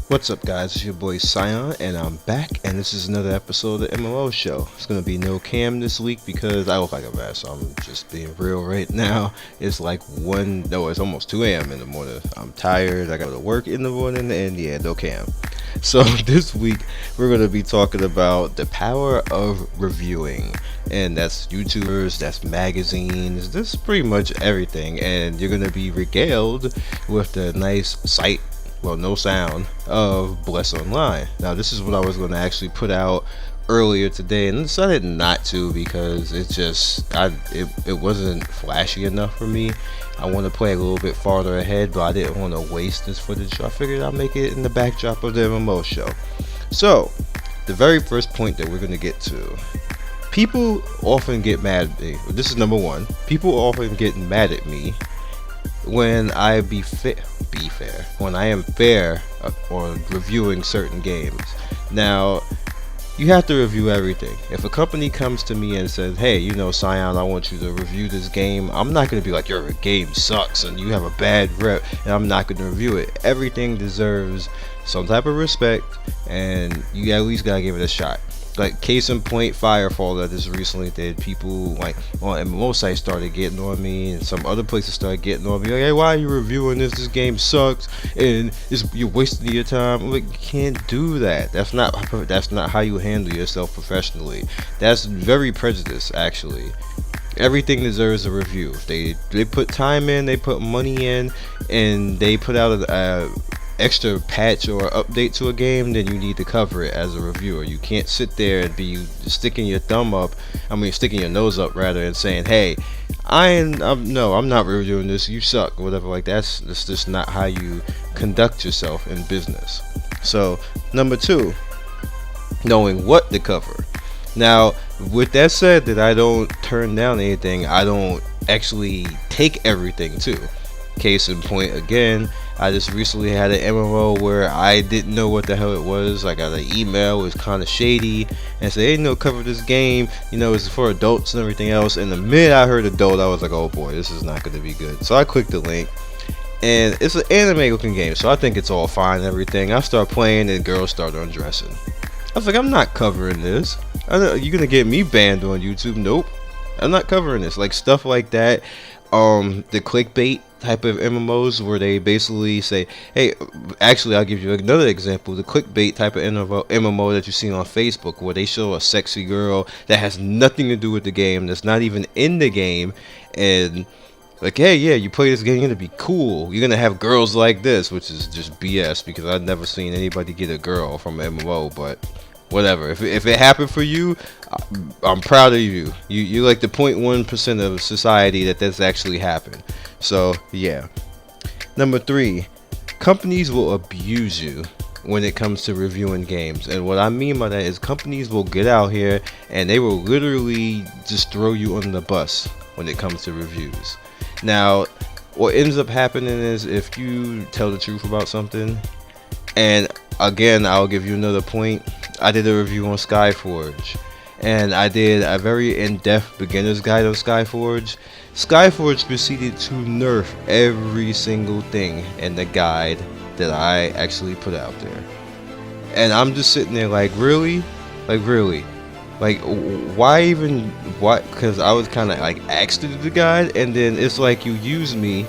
What's up, guys? It's your boy Sion, and I'm back, and this is another episode of the MMO show. It's gonna be no cam this week because I look like a mess. I'm just being real right now. It's like it's almost 2 a.m. in the morning. I'm tired. I got to work in the morning, and yeah, no cam. So this week we're gonna be talking about the power of reviewing, and that's YouTubers, that's magazines, that's pretty much everything, and you're gonna be regaled with the nice sight, well, no sound of Bless Online. Now, this is what I was going to actually put out earlier today, and decided not to because it wasn't flashy enough for me. I want to play a little bit farther ahead, but I didn't want to waste this footage, so I figured I'll make it in the backdrop of the MMO show. So, the very first point that we're going to get to. People often get mad at me. This is number one. People often get mad at me when I when I am fair on reviewing certain games. Now, you have to review everything. If a company comes to me and says, hey, Scion, I want you to review this game, I'm not going to be like, your game sucks and you have a bad rep, and I'm not going to review it. Everything deserves some type of respect, and you at least got to give it a shot. Like, case in point, Firefall that just recently did. People like on MMO sites started getting on me, and some other places started getting on me. Like, hey, why are you reviewing this? This game sucks, and you're wasting your time. I'm like, you can't do that. That's not how you handle yourself professionally. That's very prejudiced, actually. Everything deserves a review. They put time in, they put money in, and they put out a extra patch or update to a game, then you need to cover it as a reviewer. You can't sit there and be sticking your nose up rather, and saying, hey, I'm not reviewing this, you suck, or whatever. Like, that's just not how you conduct yourself in business. So, number two, knowing what to cover. Now, with that said, that I don't turn down anything, I don't actually take everything too. Case in point, again, I just recently had an MMO where I didn't know what the hell it was. I got an email, it was kind of shady, and said, hey, cover this game, it's for adults and everything else. And the minute I heard adult, I was like, oh boy, this is not going to be good. So I clicked the link, and it's an anime looking game, so I think it's all fine and everything. I start playing, and girls start undressing. I was like, I'm not covering this. You're going to get me banned on YouTube. Nope, I'm not covering this. Like, stuff like that. The clickbait type of MMOs where they basically say, hey, actually, I'll give you another example. The clickbait type of MMO that you see on Facebook, where they show a sexy girl that has nothing to do with the game, that's not even in the game, and like, hey, yeah, you play this game, you're gonna be cool, you're gonna have girls like this, which is just BS, because I've never seen anybody get a girl from an MMO. But whatever, if it happened for you, I'm proud of you. You're like the 0.1% of society that's actually happened. So yeah. Number three, companies will abuse you when it comes to reviewing games. And what I mean by that is, companies will get out here and they will literally just throw you on the bus when it comes to reviews. Now, what ends up happening is, if you tell the truth about something, and again, I'll give you another point. I did a review on Skyforge, and I did a very in-depth beginner's guide of Skyforge. Skyforge proceeded to nerf every single thing in the guide that I actually put out there. And I'm just sitting there like, really? Like, really? Like, why even, what? Because I was kind of like asked to do the guide, and then it's like you use me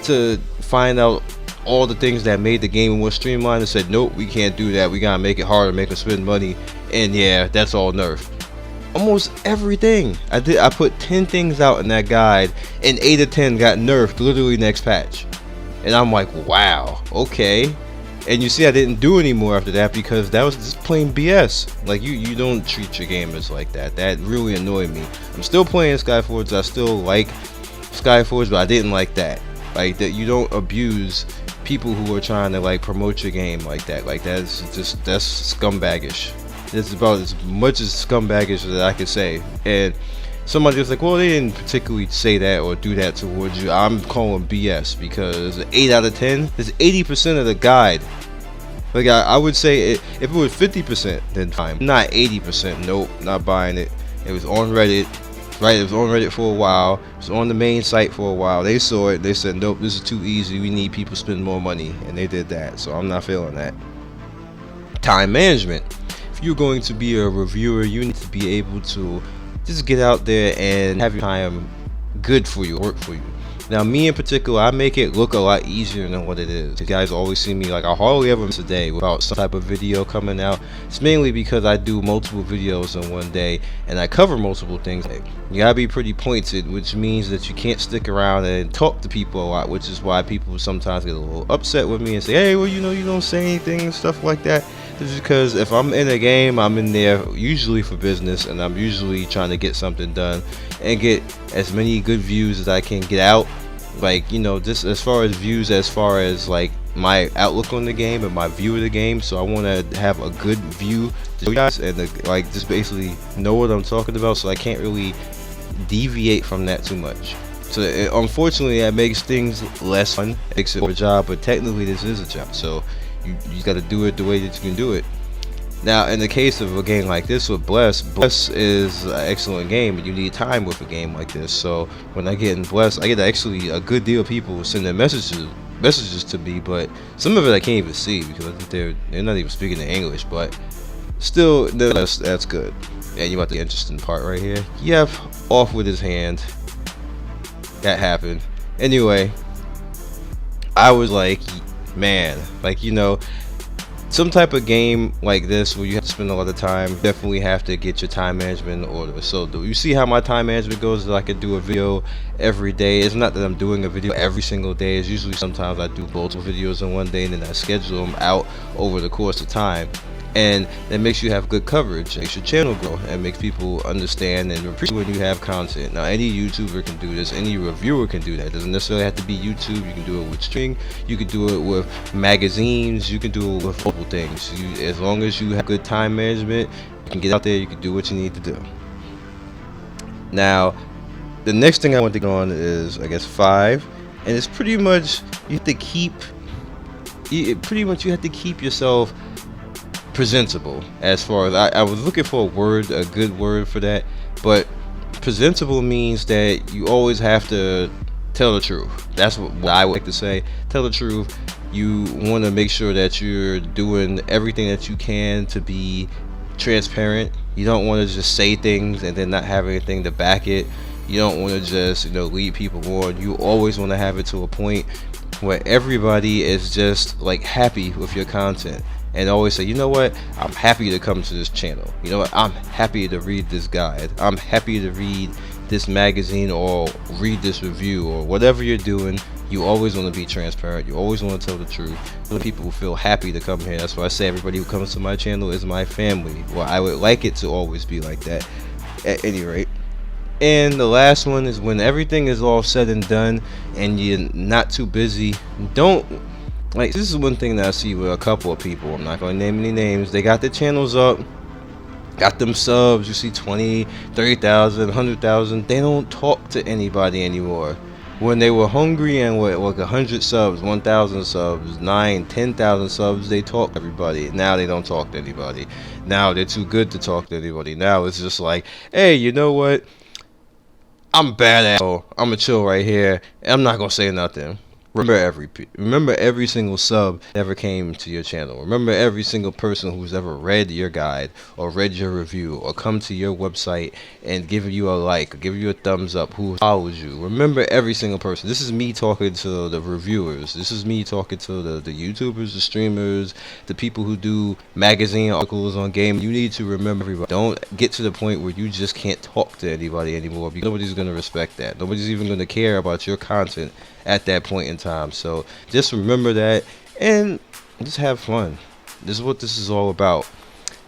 to find out all the things that made the game more streamlined, and said, nope, we can't do that, we gotta make it harder, make us spend money, and yeah, that's all nerfed. Almost everything I put 10 things out in that guide, and 8 of 10 got nerfed literally next patch. And I'm like, wow, okay. And you see, I didn't do any more after that, because that was just plain BS. Like, you don't treat your gamers like that. That really annoyed me. I'm still playing Skyforge, I still like Skyforge, but I didn't like that. Like, that you don't abuse people who are trying to like promote your game like that. Like, that's scumbaggish. It's about as much as scumbagish as I could say. And somebody was like, well, they didn't particularly say that or do that towards you. I'm calling BS, because 8 out of 10 is 80% of the guide. Like, I would say if it was 50%, then fine. Not 80%. Nope, not buying it. It was on Reddit. Right, it was on Reddit for a while. It was on the main site for a while. They saw it. They said, nope, this is too easy. We need people to spend more money. And they did that. So I'm not feeling that. time management. If you're going to be a reviewer, you need to be able to just get out there and have your time good for you, work for you. Now, me in particular, I make it look a lot easier than what it is. You guys always see me like I hardly ever miss a day without some type of video coming out. It's mainly because I do multiple videos in one day and I cover multiple things. You gotta be pretty pointed, which means that you can't stick around and talk to people a lot, which is why people sometimes get a little upset with me and say, hey, well, you don't say anything and stuff like that. It's because if I'm in a game, I'm in there usually for business, and I'm usually trying to get something done and get as many good views as I can get out. Like, just as far as views, as far as like my outlook on the game and my view of the game. So I want to have a good view to you guys and like just basically know what I'm talking about. So I can't really deviate from that too much. So unfortunately, that makes things less fun. It makes it a job, but technically this is a job. So you got to do it the way that you can do it. Now, in the case of a game like this with Bless is an excellent game, and you need time with a game like this. So when I get in Bless, I get actually a good deal of people sending messages to me, but some of it I can't even see because I think they're not even speaking in English. But still, that's good. And you got the interesting part right here. Yep, off with his hand. That happened. Anyway, I was like, man, like, some type of game like this where you have to spend a lot of time, definitely have to get your time management in order. So do you see how my time management goes? I could do a video every day. It's not that I'm doing a video every single day. It's usually sometimes I do multiple videos in one day and then I schedule them out over the course of time. And that makes you have good coverage, makes your channel grow, and makes people understand and appreciate when you have content. Now, any YouTuber can do this, any reviewer can do that. It doesn't necessarily have to be YouTube. You can do it with streaming, you can do it with magazines, you can do it with multiple things. As long as you have good time management, you can get out there, you can do what you need to do. Now, the next thing I want to get on is, I guess, 5, and it's pretty much you have to keep yourself presentable. As far as I was looking for a good word for that, but presentable means that you always have to tell the truth. That's what I would like to say. Tell the truth. You want to make sure that you're doing everything that you can to be transparent. You don't want to just say things and then not have anything to back it. You don't want to just lead people on. You always want to have it to a point where everybody is just like happy with your content. And always say, you know what, I'm happy to come to this channel. You know what, I'm happy to read this guide. I'm happy to read this magazine or read this review or whatever you're doing. You always want to be transparent. You always want to tell the truth. So people feel happy to come here. That's why I say everybody who comes to my channel is my family. Well, I would like it to always be like that at any rate. And the last one is when everything is all said and done and you're not too busy, this is one thing that I see with a couple of people. I'm not going to name any names. They got their channels up, got them subs. You see 20, 30,000, 100,000. They don't talk to anybody anymore. When they were hungry and with like 100 subs, 1,000 subs, 9, 10,000 subs, they talk to everybody. Now they don't talk to anybody. Now they're too good to talk to anybody. Now it's just like, hey, you know what? I'm badass. I'm gonna chill right here. I'm not gonna say nothing. Remember every single sub that ever came to your channel. Remember every single person who's ever read your guide or read your review or come to your website and give you a like, or give you a thumbs up, who follows you. Remember every single person. This is me talking to the reviewers. This is me talking to the YouTubers, the streamers, the people who do magazine articles on game. You need to remember everybody. Don't get to the point where you just can't talk to anybody anymore, because nobody's going to respect that. Nobody's even going to care about your content at that point in time. So just remember that and just have fun. This is what this is all about.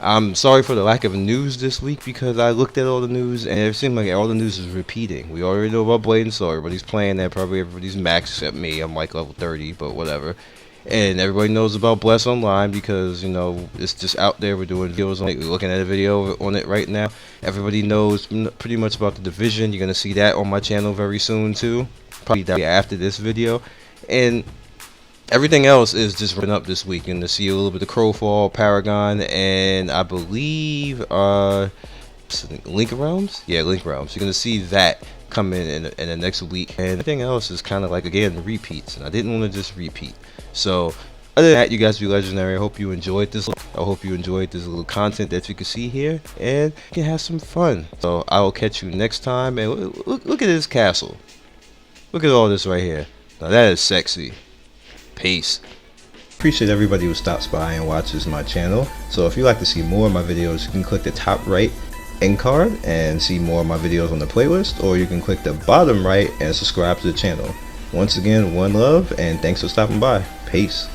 I'm sorry for the lack of news this week, because I looked at all the news and it seemed like all the news is repeating. We already know about Blade and Soul. Everybody's playing that. Probably everybody's max except me. I'm like level 30, but whatever. And everybody knows about Bless Online because, it's just out there. We're doing videos on it. We're looking at a video on it right now. Everybody knows pretty much about the Division. You're going to see that on my channel very soon too. Probably after this video. And everything else is just running up this week. You're going to see a little bit of Crowfall, Paragon, and I believe Link Realms? Yeah, Link Realms. You're going to see that come in the next week. And everything else is kind of like, again, repeats. And I didn't want to just repeat. So Other than that, you guys be legendary. I hope you enjoyed this. I hope you enjoyed this little content that you can see here, and you can have some fun. So I will catch you next time. And look at this castle. Look at all this right here. Now that is sexy. Peace. Appreciate everybody who stops by and watches my channel. So if you'd like to see more of my videos, you can click the top right end card and see more of my videos on the playlist, or you can click the bottom right and subscribe to the channel. Once again, one love, and thanks for stopping by. Peace.